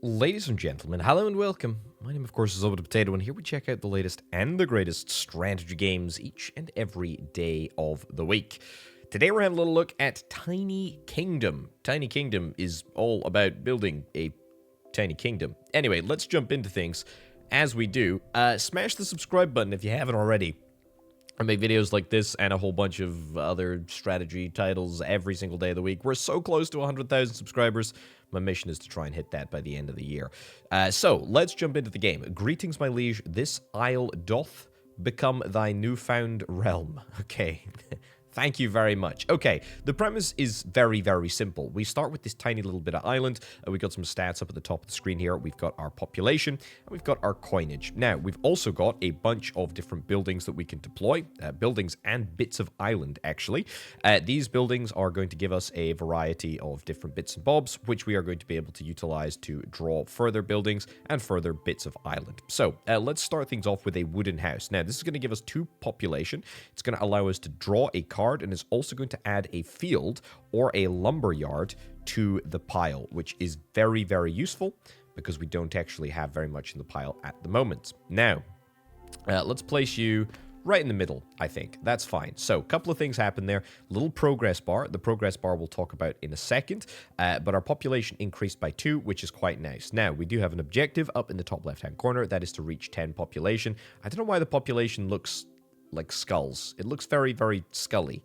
Ladies and gentlemen, hello and welcome. My name, of course, is Orbital Potato, and here we check out the latest and the greatest strategy games each and every day of the week. Today we're having a little look at Tiny Kingdom. Tiny Kingdom is all about building a tiny kingdom. Anyway, let's jump into things. As we do, smash the subscribe button if you haven't already. I make videos like this and a whole bunch of other strategy titles every single day of the week. We're so close to 100,000 subscribers. My mission is to try and hit that by the end of the year. So, let's jump into the game. Greetings, my liege. This isle doth become thy newfound realm. Okay. Thank you very much. Okay, the premise is very, very simple. We start with this tiny little bit of island. We've got some stats up at the top of the screen here. We've got our population, and we've got our coinage. Now, we've also got a bunch of different buildings that we can deploy. Buildings and bits of island, actually. These buildings are going to give us a variety of different bits and bobs, which we are going to be able to utilize to draw further buildings and further bits of island. So, let's start things off with a wooden house. Now, this is going to give us 2 population. It's going to allow us to draw a card, and is also going to add a field or a lumber yard to the pile, which is very, very useful because we don't actually have very much in the pile at the moment. Now, let's place you right in the middle, I think. That's fine. So, a couple of things happen there. Little progress bar. The progress bar we'll talk about in a second. But our population increased by 2, which is quite nice. Now, we do have an objective up in the top left-hand corner. That is to reach 10 population. I don't know why the population looks like skulls. It looks very, very scully.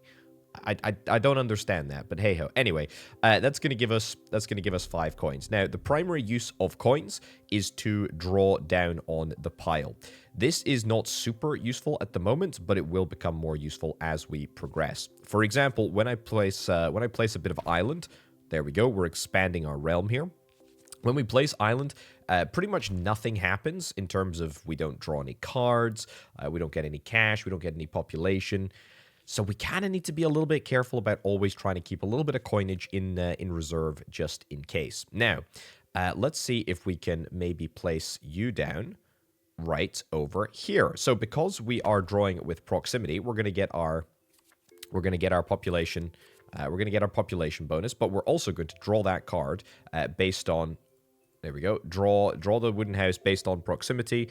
I don't understand that, but hey ho. Anyway, that's going to give us 5 coins. Now, the primary use of coins is to draw down on the pile. This is not super useful at the moment, but it will become more useful as we progress. For example, when I place a bit of island, there we go. We're expanding our realm here. When we place island, pretty much nothing happens in terms of we don't draw any cards, we don't get any cash, we don't get any population. So we kind of need to be a little bit careful about always trying to keep a little bit of coinage in reserve just in case. Now, let's see if we can maybe place you down right over here. So because we are drawing with proximity, we're going to get our population. We're going to get our population bonus, but we're also going to draw that card based on. There we go. Draw the wooden house based on proximity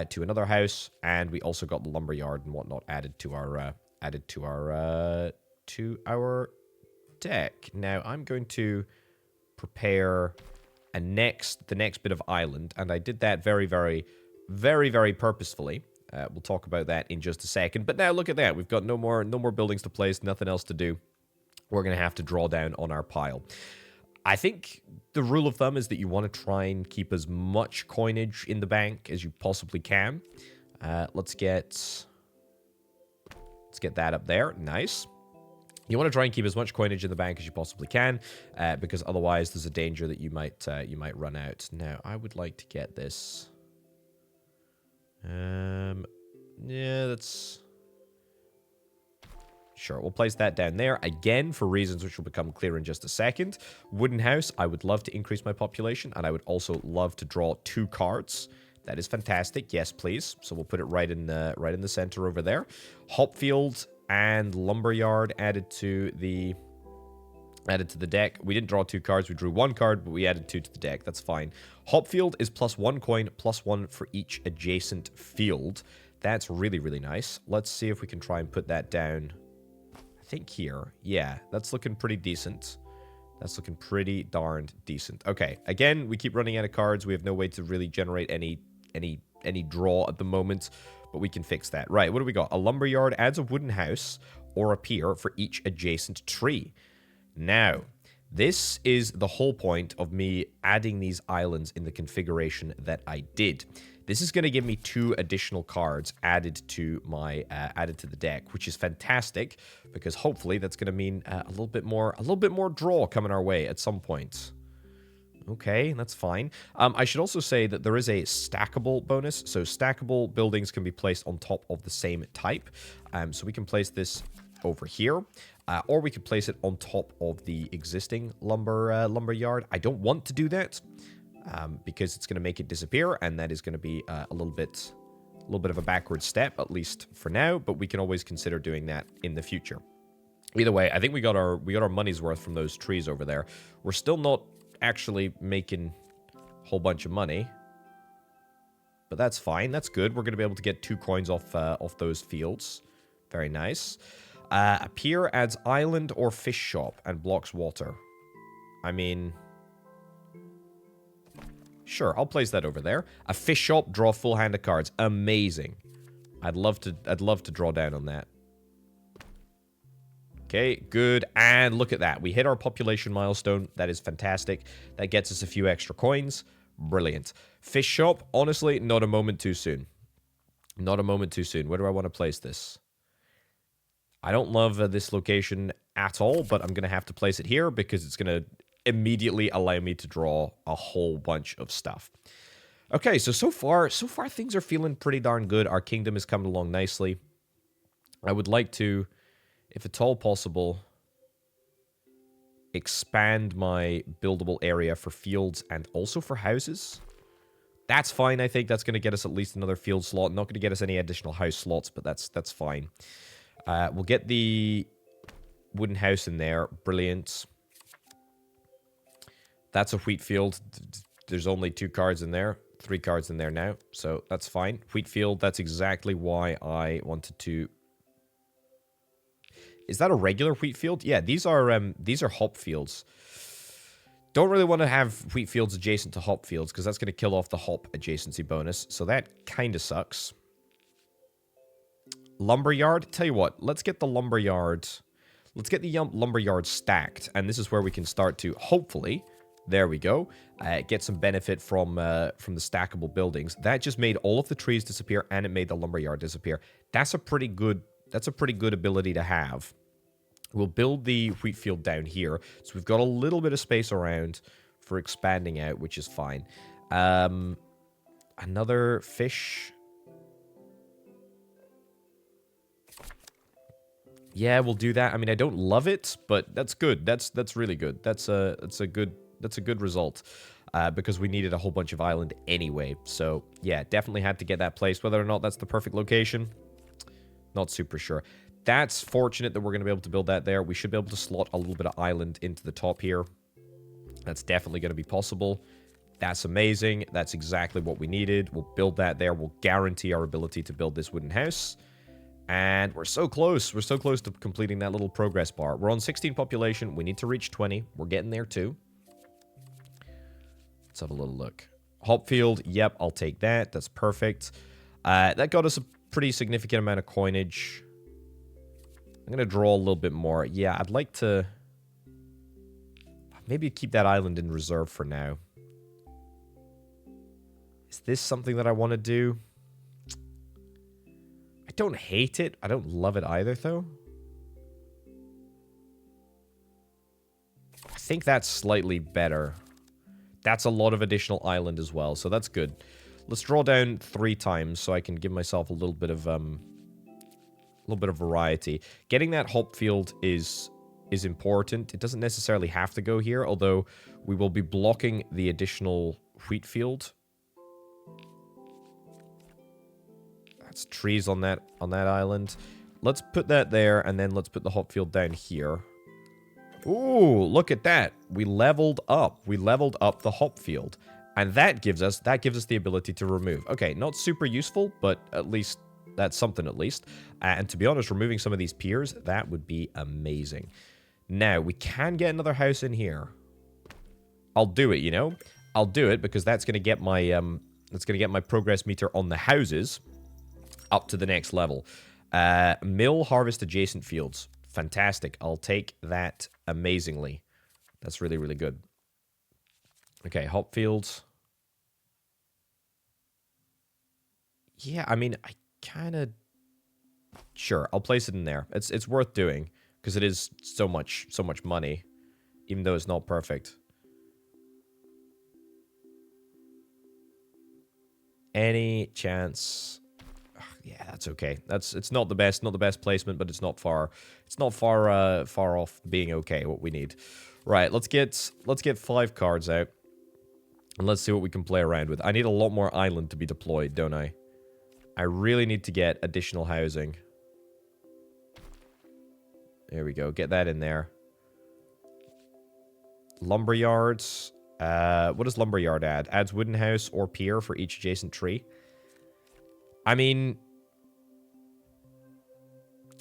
to another house, and we also got the lumber yard and whatnot added to our deck. Now I'm going to prepare the next bit of island, and I did that very, very, very, very purposefully. We'll talk about that in just a second. But now look at that. We've got no more buildings to place, nothing else to do. We're going to have to draw down on our pile. I think the rule of thumb is that you want to try and keep as much coinage in the bank as you possibly can. Let's get that up there. Nice. You want to try and keep as much coinage in the bank as you possibly can, because otherwise there's a danger that you might run out. Now, I would like to get this. Yeah, that's. Sure, we'll place that down there, again, for reasons which will become clear in just a second. Wooden house, I would love to increase my population, and I would also love to draw 2 cards. That is fantastic. Yes, please. So we'll put it right in the center over there. Hopfield and lumberyard added to the deck. We didn't draw 2 cards. We drew 1 card, but we added 2 to the deck. That's fine. Hopfield is +1 coin, +1 for each adjacent field. That's really, really nice. Let's see if we can try and put that down. I think here. Yeah, that's looking pretty decent. That's looking pretty darned decent. Okay, again, we keep running out of cards. We have no way to really generate any draw at the moment, but we can fix that. Right, what do we got? A lumberyard adds a wooden house or a pier for each adjacent tree. Now, this is the whole point of me adding these islands in the configuration that I did. This is going to give me 2 additional cards added to the deck, which is fantastic because hopefully that's going to mean a little bit more draw coming our way at some point. Okay, that's fine. I should also say that there is a stackable bonus. So stackable buildings can be placed on top of the same type. So we can place this over here, or we could place it on top of the existing lumber yard. I don't want to do that. Because it's going to make it disappear, and that is going to be a little bit of a backward step, at least for now, but we can always consider doing that in the future. Either way, I think we got our money's worth from those trees over there. We're still not actually making whole bunch of money. But that's fine. That's good. We're going to be able to get 2 coins off those fields. Very nice. A pier adds island or fish shop and blocks water. I mean... Sure, I'll place that over there. A fish shop, draw full hand of cards. Amazing. I'd love to draw down on that. Okay, good. And look at that. We hit our population milestone. That is fantastic. That gets us a few extra coins. Brilliant. Fish shop, honestly, not a moment too soon. Not a moment too soon. Where do I want to place this? I don't love this location at all, but I'm going to have to place it here because it's going to immediately allow me to draw a whole bunch of stuff. Okay, so far things are feeling pretty darn good. Our kingdom is coming along nicely. I would like to, if at all possible, expand my buildable area for fields and also for houses. That's fine. I think that's going to get us at least another field slot. Not going to get us any additional house slots, but that's fine. We'll get the wooden house in there. Brilliant. That's a wheat field. There's only 2 cards in there. 3 cards in there now, so that's fine. Wheat field, that's exactly why I wanted to... Is that a regular wheat field? Yeah, these are hop fields. Don't really want to have wheat fields adjacent to hop fields, because that's going to kill off the hop adjacency bonus, so that kind of sucks. Lumberyard? Tell you what, let's get the lumberyard... Let's get the lumberyard stacked, and this is where we can start to, hopefully... There we go. Get some benefit from the stackable buildings. That just made all of the trees disappear, and it made the lumberyard disappear. That's a pretty good ability to have. We'll build the wheat field down here, so we've got a little bit of space around for expanding out, which is fine. Another fish. Yeah, we'll do that. I mean, I don't love it, but that's good. That's really good. That's a good result, because we needed a whole bunch of island anyway. So, yeah, definitely had to get that placed. Whether or not that's the perfect location, not super sure. That's fortunate that we're going to be able to build that there. We should be able to slot a little bit of island into the top here. That's definitely going to be possible. That's amazing. That's exactly what we needed. We'll build that there. We'll guarantee our ability to build this wooden house. And we're so close. We're so close to completing that little progress bar. We're on 16 population. We need to reach 20. We're getting there too. Let's have a little look. Hopfield, yep, I'll take that. That's perfect. That got us a pretty significant amount of coinage. I'm going to draw a little bit more. Yeah, I'd like to maybe keep that island in reserve for now. Is this something that I want to do? I don't hate it. I don't love it either, though. I think that's slightly better. That's a lot of additional island as well, so that's good. Let's draw down 3 times so I can give myself a little bit of variety. Getting that hop field is important. It doesn't necessarily have to go here, although we will be blocking the additional wheat field. That's trees on that island. Let's put that there, and then let's put the hop field down here. Ooh, look at that. We leveled up. We leveled up the hop field. And that gives us the ability to remove. Okay, not super useful, but at least that's something at least. And to be honest, removing some of these piers, that would be amazing. Now, we can get another house in here. I'll do it, you know? I'll do it because that's going to get my progress meter on the houses up to the next level. Mill harvest adjacent fields. Fantastic. I'll take that amazingly. That's really, really good. Okay, hop fields. Yeah, I mean, I kind of... Sure, I'll place it in there. It's worth doing because it is so much money, even though it's not perfect. Any chance... Yeah, that's okay. It's not the best placement, but it's not far off being okay. What we need, right? Let's get 5 cards out, and let's see what we can play around with. I need a lot more island to be deployed, don't I? I really need to get additional housing. There we go. Get that in there. Lumberyards. What does lumberyard add? Adds wooden house or pier for each adjacent tree. I mean,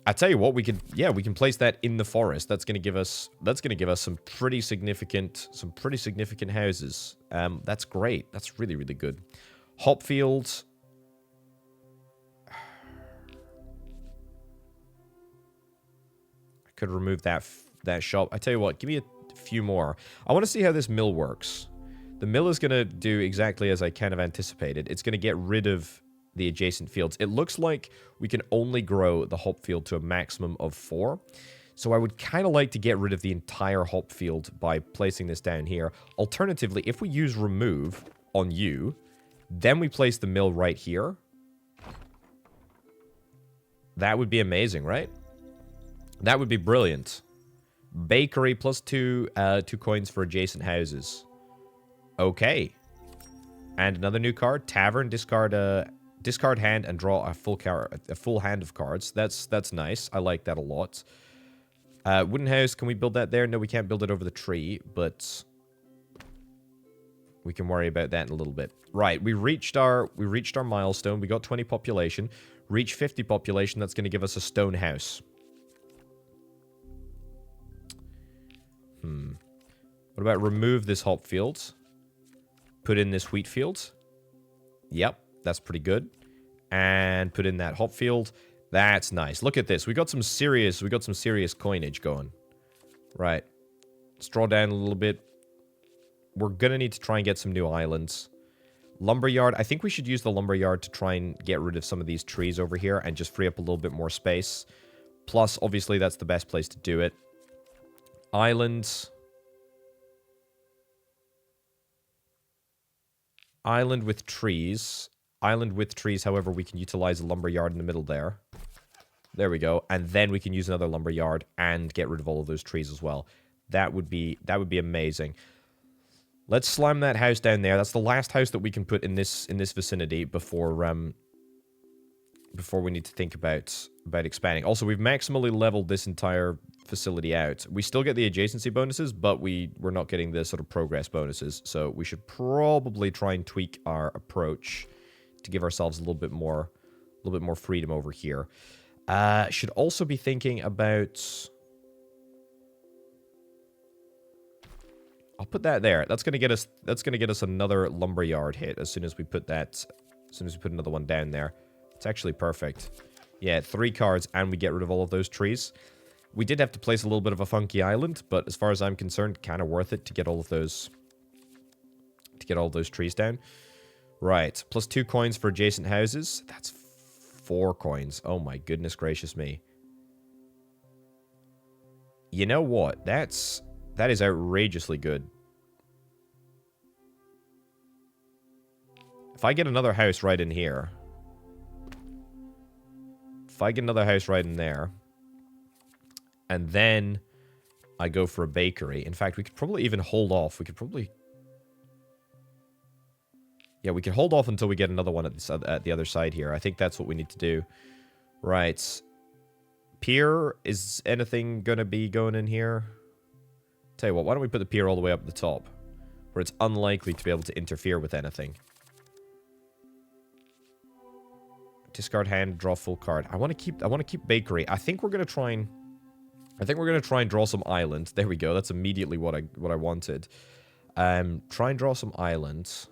I tell you what, we can place that in the forest. That's gonna give us some pretty significant houses. That's great. That's really, really good. Hop field. I could remove that shop. I tell you what, give me a few more. I want to see how this mill works. The mill is gonna do exactly as I kind of anticipated. It's gonna get rid of the adjacent fields. It looks like we can only grow the hop field to a maximum of 4. So I would kind of like to get rid of the entire hop field by placing this down here. Alternatively, if we use remove on you, then we place the mill right here. That would be amazing, right? That would be brilliant. Bakery plus 2 coins for adjacent houses. Okay. And another new card. Tavern, discard hand and draw a full hand of cards. That's nice. I like that a lot. Wooden house, can we build that there? No, we can't build it over the tree, but we can worry about that in a little bit. Right, we reached our milestone. We got 20 population. Reach 50 population. That's going to give us a stone house. What about remove this hop field? Put in this wheat field. Yep. That's pretty good. And put in that hop field. That's nice. Look at this. We got some serious coinage going. Right. Let's draw down a little bit. We're gonna need to try and get some new islands. Lumberyard. I think we should use the lumberyard to try and get rid of some of these trees over here and just free up a little bit more space. Plus, obviously, that's the best place to do it. Islands. Island with trees. Island with trees, however, we can utilize a lumberyard in the middle there. There we go. And then we can use another lumberyard and get rid of all of those trees as well. That would be amazing. Let's slime that house down there. That's the last house that we can put in this vicinity before we need to think about expanding. Also, we've maximally leveled this entire facility out. We still get the adjacency bonuses, but we're not getting the sort of progress bonuses. So we should probably try and tweak our approach to give ourselves a little bit more freedom over here. Should also be thinking about. I'll put that there. That's gonna get us another lumberyard hit as soon as we put that. As soon as we put another one down there. It's actually perfect. Yeah, 3 cards and we get rid of all of those trees. We did have to place a little bit of a funky island, but as far as I'm concerned, kind of worth it to get all of those. To get all of those trees down. Right, plus 2 coins for adjacent houses. That's 4 coins. Oh my goodness gracious me. You know what? That is outrageously good. If I get another house right in here. If I get another house right in there. And then I go for a bakery. In fact, we could probably even hold off. We could probably. Yeah, we can hold off until we get another one at the other side here. I think that's what we need to do. Right. Pier, is anything going to be going in here? Tell you what, why don't we put the pier all the way up at the top? Where it's unlikely to be able to interfere with anything. Discard hand, draw full card. I want to keep bakery. I think we're going to try and draw some island. There we go. That's immediately what I wanted. Try and draw some islands.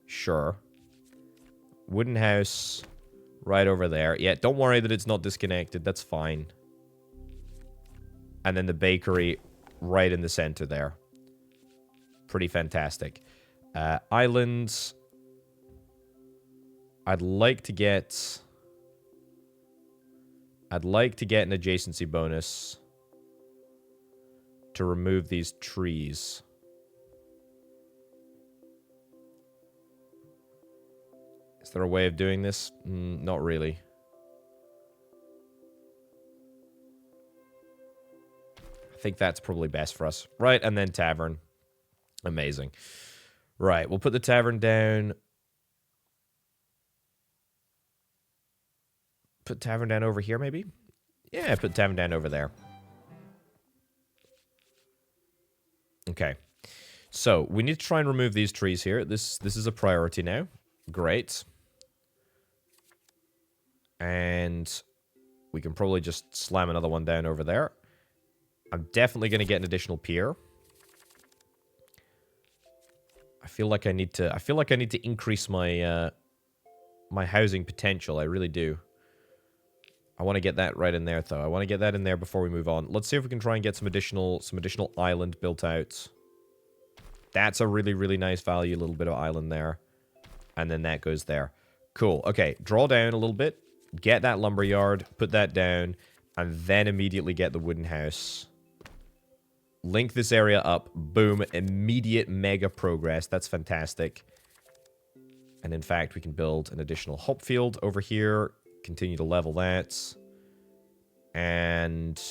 Sure. Wooden house right over there. Yeah, don't worry that it's not disconnected. That's fine. And then the bakery right in the center there. Pretty fantastic. Islands. I'd like to get an adjacency bonus to remove these trees. Is there a way of doing this? Not really. I think that's probably best for us. Right, and then tavern. Amazing. Right, we'll put the tavern down. Put tavern down over here, maybe? Yeah, put tavern down over there. Okay. So, we need to try and remove these trees here. This is a priority now. Great. And we can probably just slam another one down over there. I'm definitely going to get an additional pier. I feel like I need to increase my my housing potential. I really do. I want to get that right in there though. I want to get that in there before we move on. Let's see if we can try and get some additional island built out. That's a really, really nice value, little bit of island there. And then that goes there. Cool. Okay, draw down a little bit. Get that lumberyard, put that down, and then immediately get the wooden house. Link this area up. Boom. Immediate mega progress. That's fantastic. And in fact, we can build an additional hop field over here. Continue to level that. And...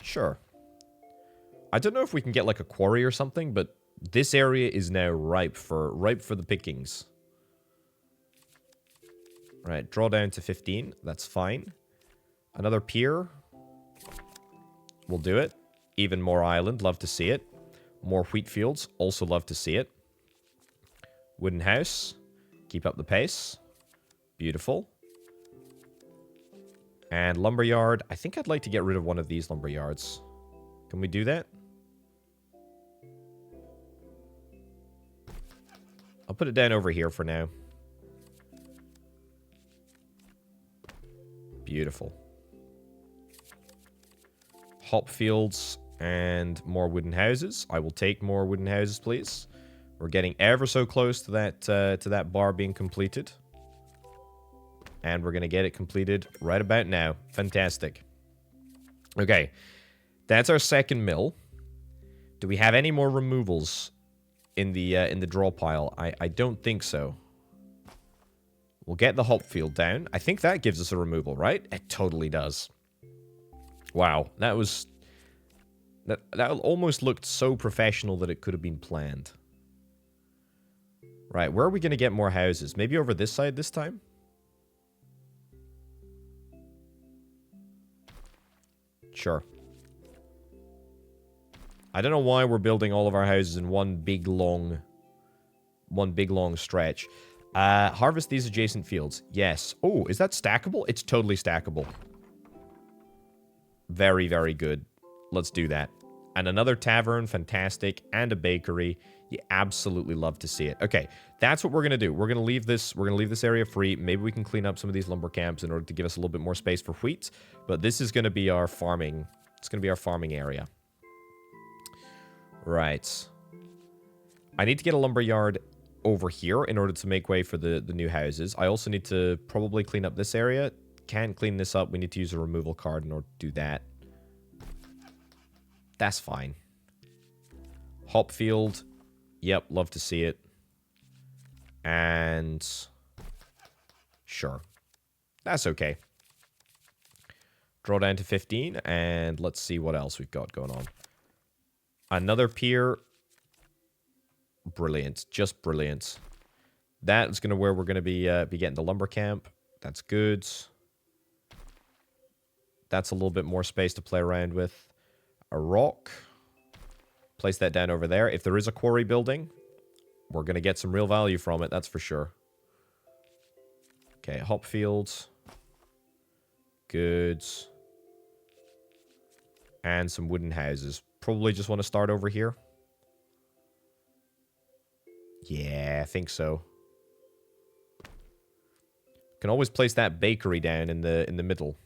sure. I don't know if we can get like a quarry or something, but this area is now ripe for the pickings. Right, draw down to 15. That's fine. Another pier. We'll do it. Even more island. Love to see it. More wheat fields. Also love to see it. Wooden house. Keep up the pace. Beautiful. And lumberyard. I think I'd like to get rid of one of these lumberyards. Can we do that? I'll put it down over here for now. Beautiful. Hop fields and more wooden houses. I will take more wooden houses, please. We're getting ever so close to that bar being completed. And we're going to get it completed right about now. Fantastic. Okay. That's our second mill. Do we have any more removals in the draw pile? I don't think so. We'll get the hop field down. I think that gives us a removal, right? It totally does. Wow, that almost looked so professional that it could have been planned. Right, where are we going to get more houses? Maybe over this side this time? Sure. I don't know why we're building all of our houses in one big long stretch. Harvest these adjacent fields. Yes. Oh, is that stackable? It's totally stackable. Very, very good. Let's do that. And another tavern, fantastic, and a bakery. You absolutely love to see it. Okay, that's what we're gonna do. We're gonna leave this area free. Maybe we can clean up some of these lumber camps in order to give us a little bit more space for wheat. But this is gonna be our farming. It's gonna be our farming area. Right. I need to get a lumberyard over here in order to make way for the new houses. I also need to probably clean up this area. Can't clean this up. We need to use a removal card in order to do that. That's fine. Hop field. Yep, love to see it. And... sure. That's okay. Draw down to 15, and let's see what else we've got going on. Another pier. Brilliant. Just brilliant. That is where we're going to be getting the lumber camp. That's good. That's a little bit more space to play around with. A rock. Place that down over there. If there is a quarry building, we're going to get some real value from it, that's for sure. Okay, hop fields. Good. And some wooden houses. Probably just want to start over here. Yeah, I think so. Can always place that bakery down in the middle.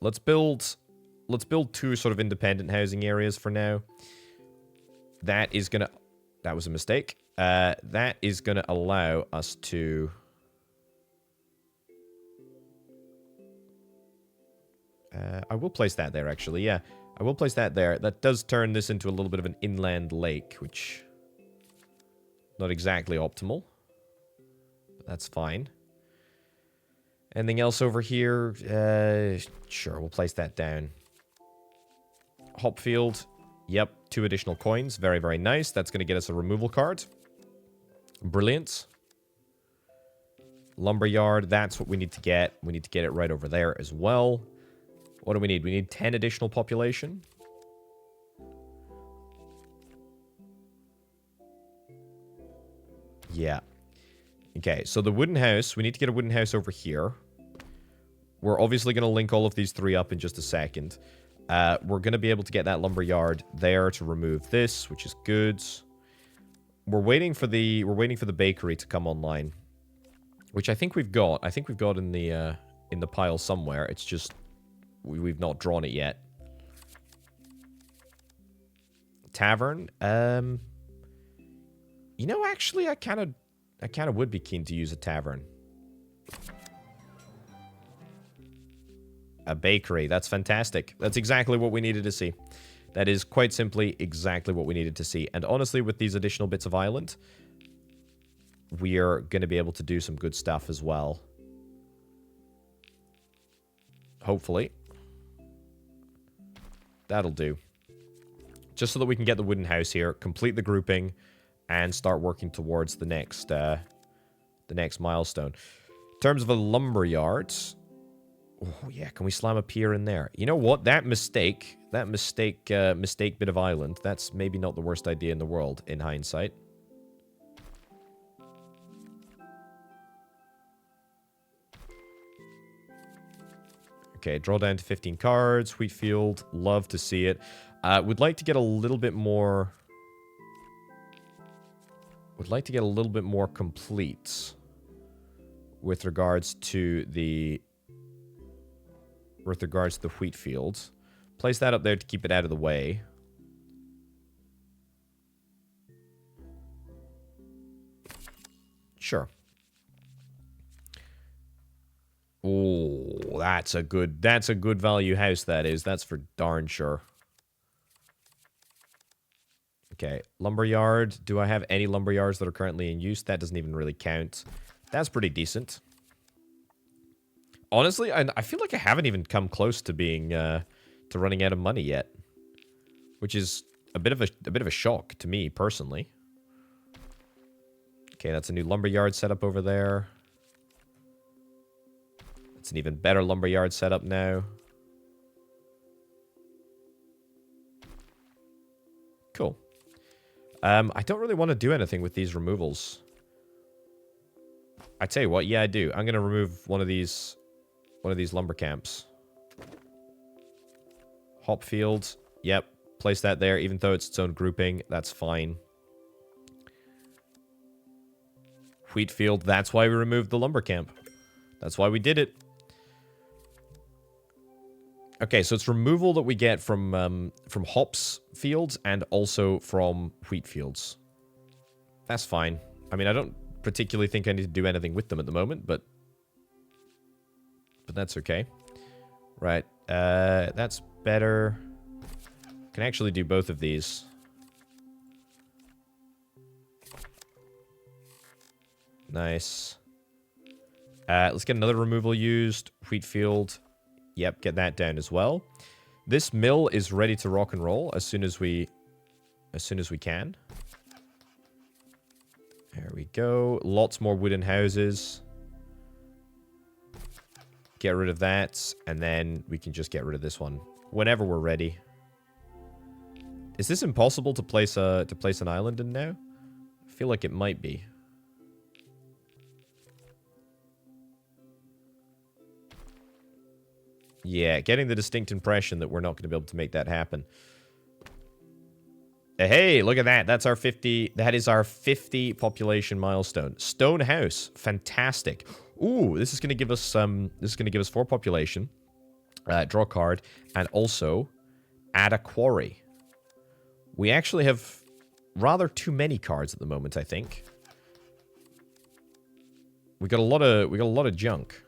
Let's build two sort of independent housing areas for now. That was a mistake. That is gonna allow us to I will place that there actually, yeah. I will place that there. That does turn this into a little bit of an inland lake, which not exactly optimal. But that's fine. Anything else over here? Sure, we'll place that down. Hop field. Yep, 2 additional coins. Very, very nice. That's going to get us a removal card. Brilliant. Lumberyard, that's what we need to get. We need to get it right over there as well. What do we need? We need 10 additional population. Yeah. Okay, so the wooden house, we need to get a wooden house over here. We're obviously going to link all of these three up in just a second. We're going to be able to get that lumberyard there to remove this, which is good. We're waiting for the bakery to come online, which I think we've got. I think we've got in the pile somewhere. It's just we've not drawn it yet. Tavern. You know, actually, I kind of would be keen to use a tavern. A bakery. That's fantastic. That's exactly what we needed to see. That is quite simply exactly what we needed to see. And honestly, with these additional bits of island, we are going to be able to do some good stuff as well. Hopefully. That'll do. Just so that we can get the wooden house here, complete the grouping, and start working towards the next milestone. In terms of a lumberyard... Oh, yeah, can we slam a pier in there? You know what? That mistake bit of island, that's maybe not the worst idea in the world, in hindsight. Okay, draw down to 15 cards. Wheatfield, love to see it. Would like to get a little bit more... Would like to get a little bit more complete with regards to the... With regards to the wheat fields. Place that up there to keep it out of the way. Sure. Oh, that's a good value house, that is. That's for darn sure. Okay, lumberyard. Do I have any lumberyards that are currently in use? That doesn't even really count. That's pretty decent. Honestly, I feel like I haven't even come close to being to running out of money yet, which is a bit of a shock to me personally. Okay, that's a new lumberyard setup over there. It's an even better lumberyard setup now. Cool. I don't really want to do anything with these removals. I tell you what, yeah, I do. I'm gonna remove one of these lumber camps. Hop field. Yep. Place that there, even though it's its own grouping. That's fine. Wheat field. That's why we removed the lumber camp. That's why we did it. Okay, so it's removal that we get from hops fields and also from wheat fields. That's fine. I mean, I don't particularly think I need to do anything with them at the moment, but that's okay. Right. That's better. Can actually do both of these. Nice. Let's get another removal used. Wheat field. Yep, get that down as well. This mill is ready to rock and roll as soon as we can. There we go. Lots more wooden houses. Get rid of that, and then we can just get rid of this one whenever we're ready. Is this impossible to place an island in now? I feel like it might be. Yeah, getting the distinct impression that we're not going to be able to make that happen. Hey, look at that. That's our 50. That is our 50 population milestone. Stone house. Fantastic. Ooh, this is going to give us this is going to give us 4 population. Draw a card and also add a quarry. We actually have rather too many cards at the moment, I think. We got a lot of junk.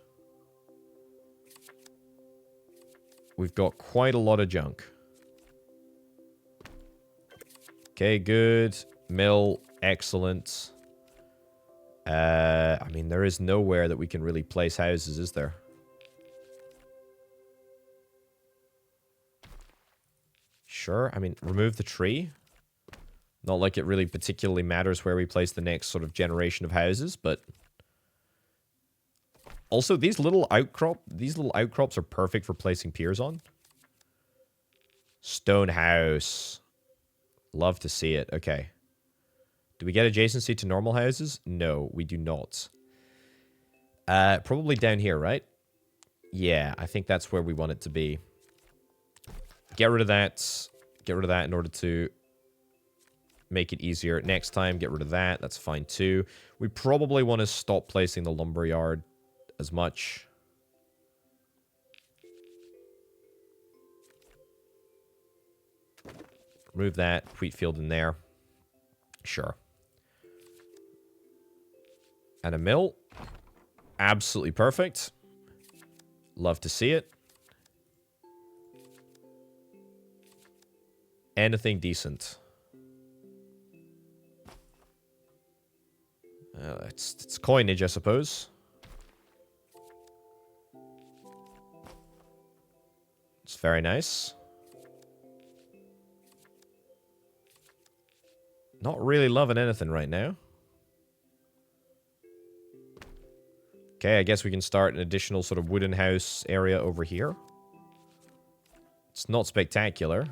We've got quite a lot of junk. Okay, good. Mill, excellent. I mean, there is nowhere that we can really place houses, is there? Sure, I mean, remove the tree. Not like it really particularly matters where we place the next sort of generation of houses, but... Also, these little outcrops are perfect for placing piers on. Stone house. Love to see it. Okay. Do we get adjacency to normal houses? No, we do not. Probably down here, right? Yeah, I think that's where we want it to be. Get rid of that. Get rid of that in order to make it easier. Next time, get rid of that. That's fine too. We probably want to stop placing the lumberyard as much. Remove that wheat field in there. Sure. And a mill. Absolutely perfect. Love to see it. Anything decent. It's coinage, I suppose. It's very nice. Not really loving anything right now. Okay, I guess we can start an additional sort of wooden house area over here. It's not spectacular.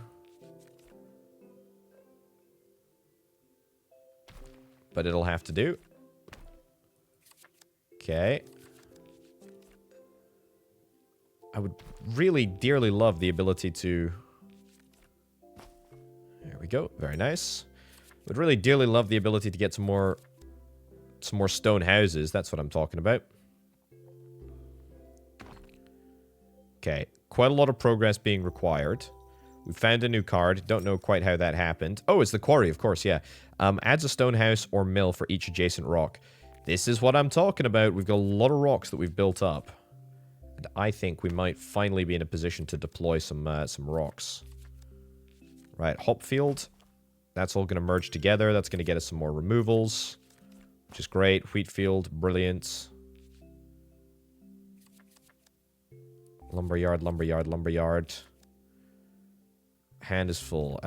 But it'll have to do. Okay. I would really dearly love the ability to... There we go. Very nice. Would really dearly love the ability to get some more stone houses. That's what I'm talking about. Okay. Quite a lot of progress being required. We found a new card. Don't know quite how that happened. Oh, it's the quarry, of course, yeah. Adds a stone house or mill for each adjacent rock. This is what I'm talking about. We've got a lot of rocks that we've built up. And I think we might finally be in a position to deploy some rocks. Right, hop field. That's all going to merge together. That's going to get us some more removals, which is great. Wheat field, brilliant. Lumberyard, lumberyard, lumberyard. Hand is full.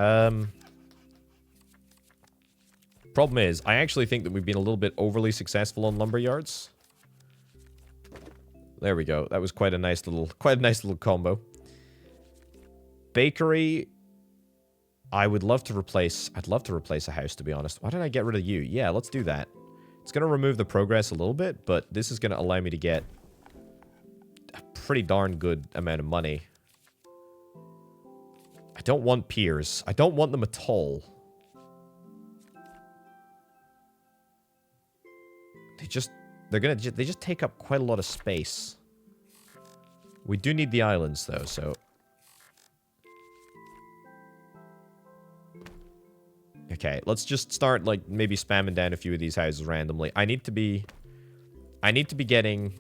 Problem is, I actually think that we've been a little bit overly successful on lumberyards. There we go. That was quite a nice little combo. Bakery. I'd love to replace a house, to be honest. Why did I get rid of you? Yeah, let's do that. It's going to remove the progress a little bit, but this is going to allow me to get a pretty darn good amount of money. I don't want piers. I don't want them at all. They just take up quite a lot of space. We do need the islands, though, so... Okay, let's just start, like, maybe spamming down a few of these houses randomly. I need to be getting...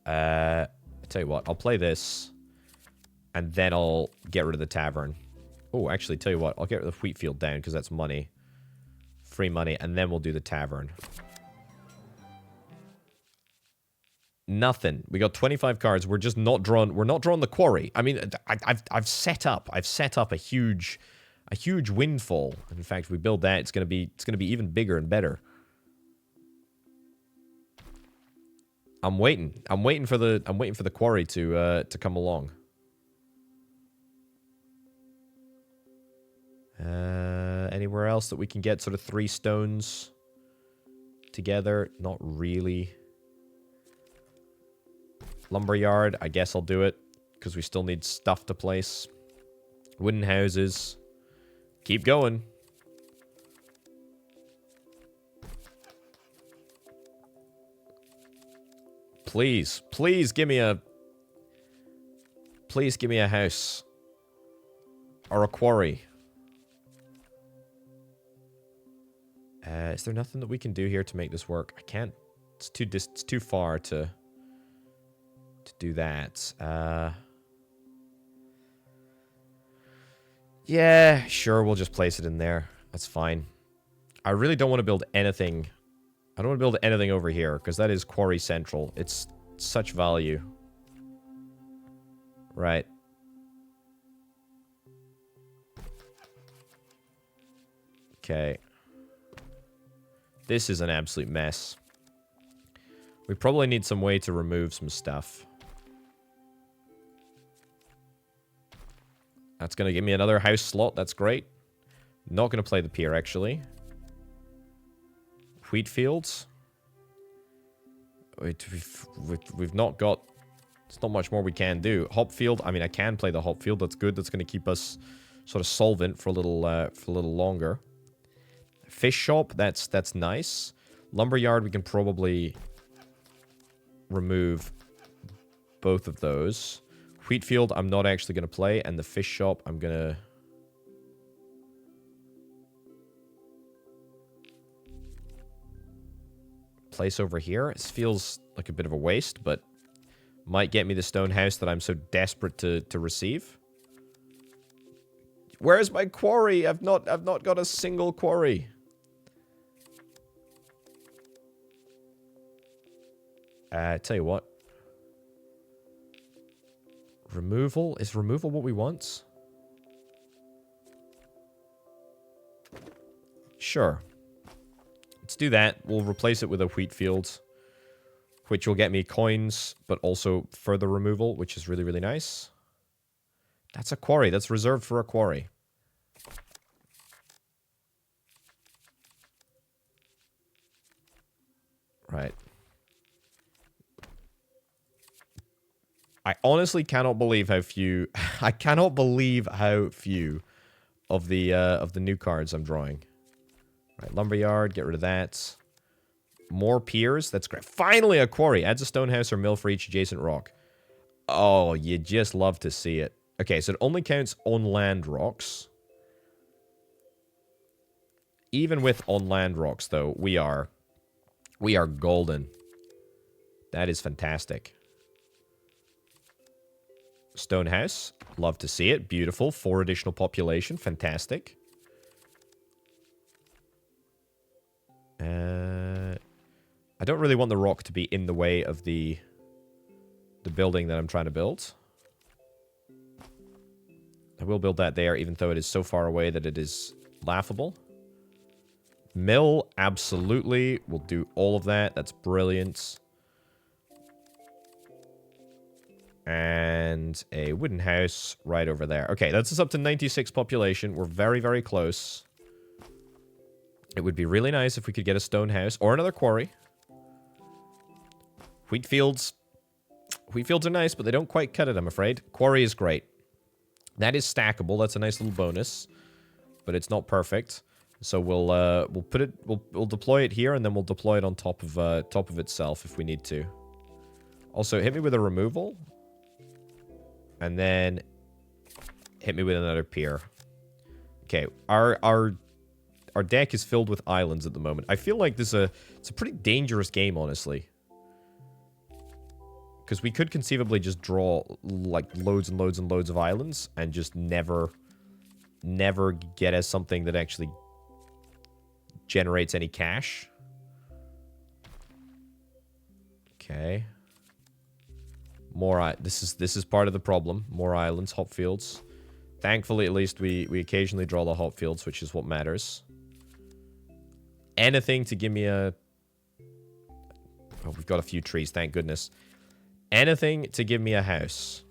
I tell you what, I'll play this. And then I'll get rid of the tavern. Oh, actually, tell you what, I'll get rid of the wheat field down, because that's money. Free money, and then we'll do the tavern. Nothing. We got 25 cards. We're just not drawn. We're not drawing the quarry. I mean, I've set up a huge windfall. And in fact, if we build that, it's gonna be even bigger and better. I'm waiting for the quarry to come along. Anywhere else that we can get sort of 3 stones together? Not really. Lumberyard, I guess I'll do it, because we still need stuff to place. Wooden houses. Keep going. Please give me a... Please give me a house. Or a quarry. Is there nothing that we can do here to make this work? I can't... It's too far to do that. Yeah, sure, we'll just place it in there. That's fine. I really don't want to build anything. I don't want to build anything over here, because that is Quarry Central. It's such value. Right. Okay. This is an absolute mess. We probably need some way to remove some stuff. That's going to give me another house slot. That's great. Not going to play the pier, actually. Wheat fields. We've not got... There's not much more we can do. Hop field. I mean, I can play the hop field. That's good. That's going to keep us sort of solvent for a little longer. Fish shop. That's nice. Lumberyard. We can probably remove both of those. Wheat field. I'm not actually going to play, and the fish shop. I'm going to. Place over here. This feels like a bit of a waste, but might get me the stone house that I'm so desperate to receive. Where's my quarry? I've not got a single quarry. Tell you what. Removal? Is removal what we want? Sure. Let's do that. We'll replace it with a wheat field, which will get me coins, but also further removal, which is really, really nice. That's a quarry. That's reserved for a quarry. Right. I honestly cannot believe how few... I cannot believe how few of the new cards I'm drawing. Right, lumberyard, get rid of that. More piers, that's great. Finally a quarry. Adds a stone house or mill for each adjacent rock. Oh, you just love to see it. Okay, so it only counts on land rocks. Even with on land rocks, though, we are golden. That is fantastic. Stone house, love to see it. Beautiful. 4 additional population, fantastic. I don't really want the rock to be in the way of the building that I'm trying to build. I will build that there, even though it is so far away that it is laughable. Mill, absolutely. We'll do all of that. That's brilliant. And a wooden house right over there. Okay, that's us up to 96 population. We're very, very close. It would be really nice if we could get a stone house or another quarry. Wheat fields. Wheat fields are nice, but they don't quite cut it, I'm afraid. Quarry is great. That is stackable. That's a nice little bonus, but it's not perfect. So we'll put it. We'll deploy it here, and then we'll deploy it on top of itself if we need to. Also, hit me with a removal, and then hit me with another pier. Okay, our deck is filled with islands at the moment. I feel like it's a pretty dangerous game, honestly. Because we could conceivably just draw, like, loads and loads and loads of islands and just never get us something that actually generates any cash. Okay. More this is part of the problem. More islands, hop fields. Thankfully, at least we occasionally draw the hop fields, which is what matters. Anything to give me a... Oh, we've got a few trees, thank goodness. Anything to give me a house.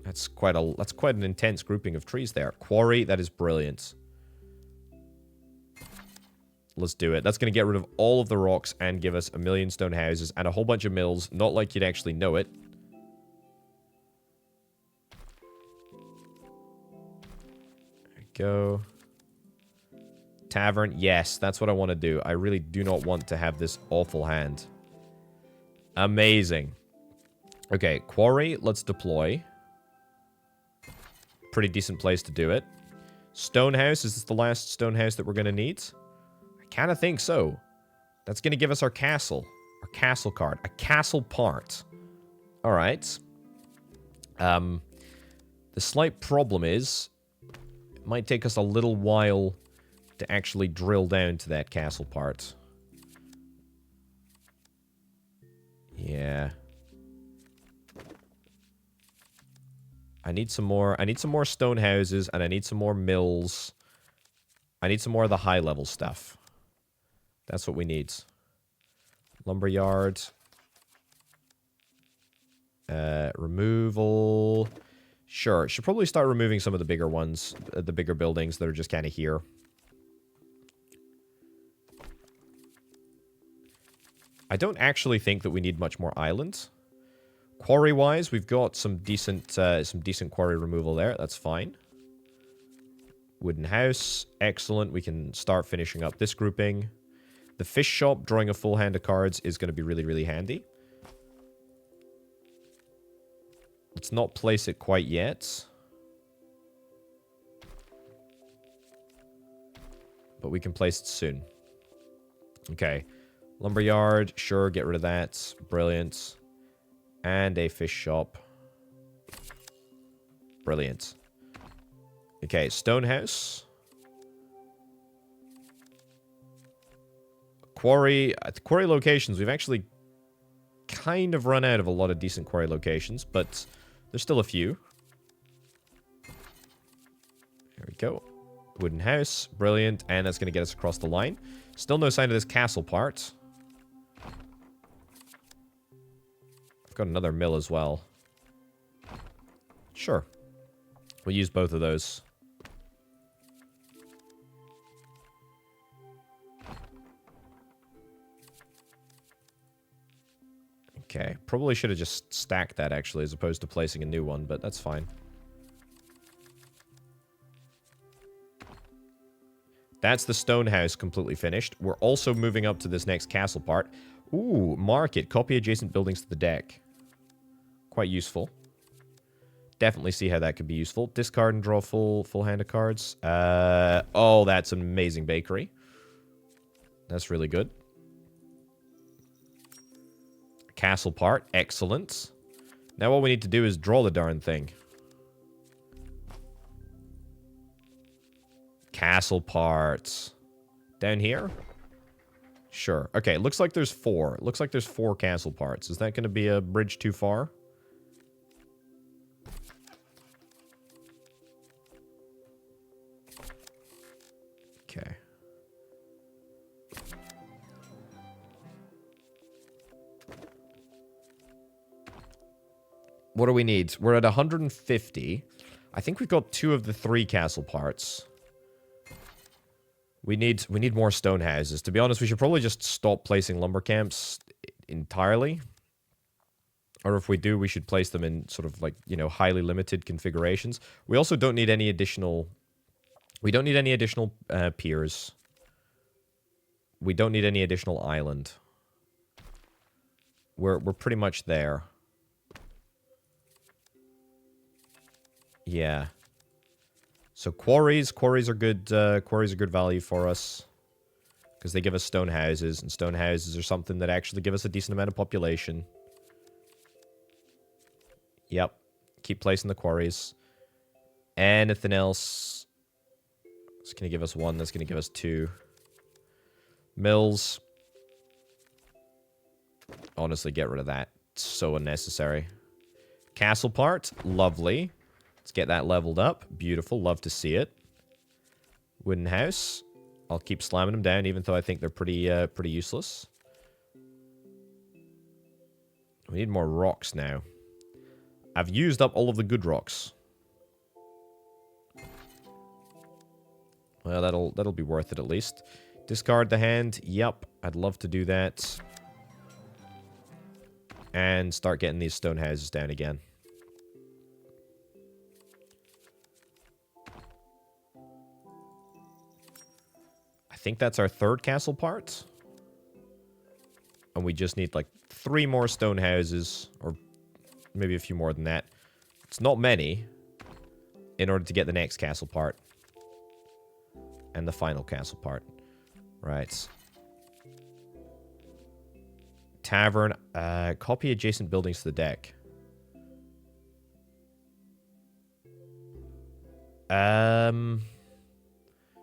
That's quite an intense grouping of trees there. Quarry, that is brilliant. Let's do it. That's going to get rid of all of the rocks and give us 1,000,000 stone houses and a whole bunch of mills. Not like you'd actually know it. There we go. Tavern. Yes, that's what I want to do. I really do not want to have this awful hand. Amazing. Okay, quarry, let's deploy. Pretty decent place to do it. Stone house, is this the last stone house that we're going to need? I kind of think so. That's going to give us our castle. Our castle card. A castle part. Alright. The slight problem is, it might take us a little while to actually drill down to that castle part. Yeah. I need some more stone houses, and I need some more mills. I need some more of the high-level stuff. That's what we need. Lumberyard. Removal. Sure, should probably start removing some of the bigger ones, the bigger buildings that are just kind of here. I don't actually think that we need much more islands. Quarry-wise, we've got some decent quarry removal there. That's fine. Wooden house, excellent. We can start finishing up this grouping. The fish shop, drawing a full hand of cards, is going to be really, really handy. Let's not place it quite yet. But we can place it soon. Okay. Lumberyard, sure, get rid of that. Brilliant. And a fish shop. Brilliant. Okay, stone house. Quarry locations. We've actually kind of run out of a lot of decent quarry locations, but there's still a few. There we go. Wooden house. Brilliant. And that's going to get us across the line. Still no sign of this castle part. I've got another mill as well. Sure. We'll use both of those. Okay. Probably should have just stacked that, actually, as opposed to placing a new one, but that's fine. That's the stone house completely finished. We're also moving up to this next castle part. Ooh, market. Copy adjacent buildings to the deck. Quite useful. Definitely see how that could be useful. Discard and draw full hand of cards. Oh, that's an amazing bakery. That's really good. Castle part. Excellent. Now all we need to do is draw the darn thing. Castle parts. Down here? Sure. Okay, looks like there's 4. Looks like there's 4 castle parts. Is that going to be a bridge too far? Okay. What do we need? We're at 150. I think we've got 2 of the 3 castle parts. We need more stone houses. To be honest, we should probably just stop placing lumber camps entirely. Or if we do, we should place them in sort of like, you know, highly limited configurations. We also don't need any additional... We don't need any additional piers. We don't need any additional island. We're pretty much there. Yeah. So quarries are good. Quarries are good value for us because they give us stone houses, and stone houses are something that actually give us a decent amount of population. Yep. Keep placing the quarries. Anything else? It's gonna give us 1. That's gonna give us 2. Mills. Honestly, get rid of that. It's so unnecessary. Castle part. Lovely. Let's get that leveled up. Beautiful. Love to see it. Wooden house. I'll keep slamming them down, even though I think they're pretty useless. We need more rocks now. I've used up all of the good rocks. Well, that'll be worth it at least. Discard the hand. Yep, I'd love to do that. And start getting these stone houses down again. I think that's our 3rd castle part. And we just need like 3 more stone houses, or maybe a few more than that. It's not many in order to get the next castle part. And the final castle part. Right. Tavern. Copy adjacent buildings to the deck.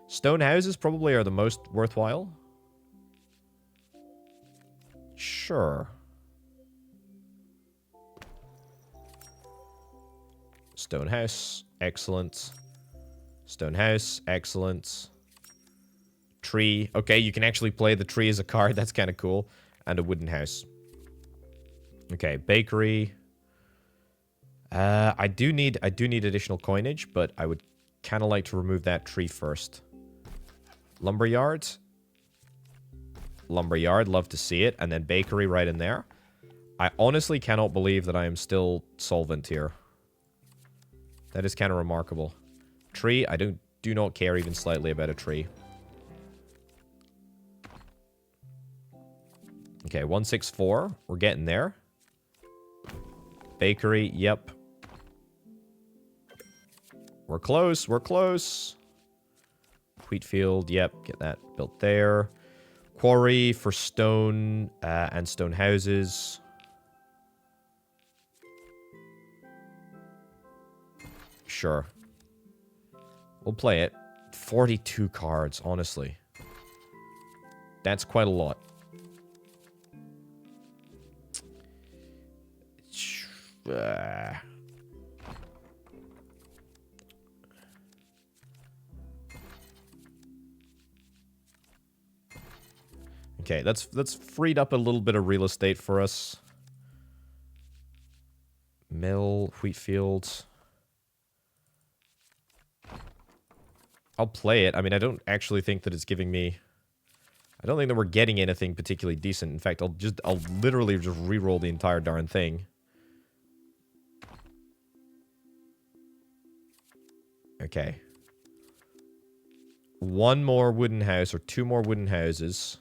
Stone houses probably are the most worthwhile. Sure. Stone house. Excellent. Stone house. Excellent. Tree. Okay, you can actually play the tree as a card. That's kind of cool. And a wooden house. Okay, bakery. I do need additional coinage, but I would kind of like to remove that tree first. Lumberyard. Lumberyard, love to see it. And then bakery right in there. I honestly cannot believe that I am still solvent here. That is kind of remarkable. Tree, I do not care even slightly about a tree. Okay, 164. We're getting there. Bakery, yep. We're close, we're close. Wheat field, yep, get that built there. Quarry for stone and stone houses. Sure. We'll play it. 42 cards, honestly. That's quite a lot. Okay, that's freed up a little bit of real estate for us. Mill, wheat fields. I'll play it. I mean, I don't actually think that it's giving me... I don't think that we're getting anything particularly decent. In fact, I'll literally just re-roll the entire darn thing. Okay. One more wooden house or two more wooden houses.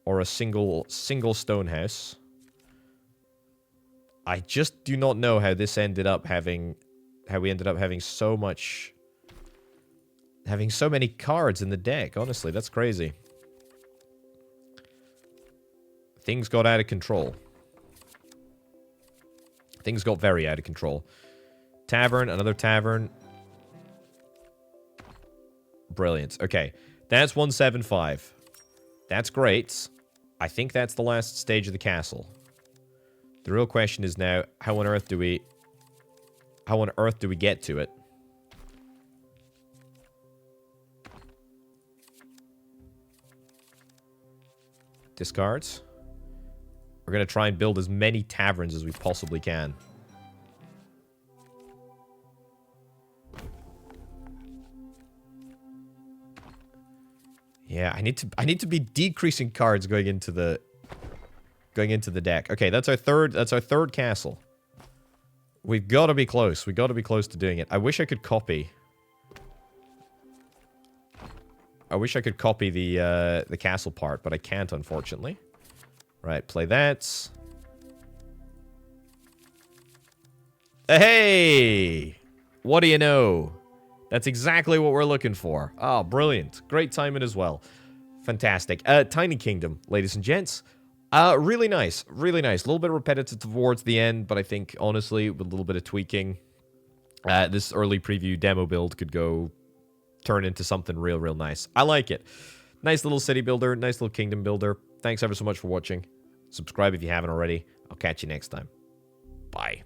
Or a single stone house. I just do not know how this ended up having... How we ended up having so much... Having so many cards in the deck. Honestly, that's crazy. Things got out of control. Things got very out of control. Tavern, another tavern. Brilliant. Okay, that's 175. That's great. I think that's the last stage of the castle. The real question is now, how on earth do we get to it? Discards. We're going to try and build as many taverns as we possibly can. Yeah, I need to be decreasing cards going into the deck. Okay, that's our third castle. We've got to be close. We've got to be close to doing it. I wish I could copy. I wish I could copy the castle part, but I can't, unfortunately. Right, play that. Hey! What do you know? That's exactly what we're looking for. Oh, brilliant. Great timing as well. Fantastic. Tiny Kingdom, ladies and gents. Really nice. Really nice. A little bit repetitive towards the end, but I think, honestly, with a little bit of tweaking, this early preview demo build could go turn into something real nice. I like it. Nice little city builder. Nice little kingdom builder. Thanks ever so much for watching. Subscribe if you haven't already. I'll catch you next time. Bye.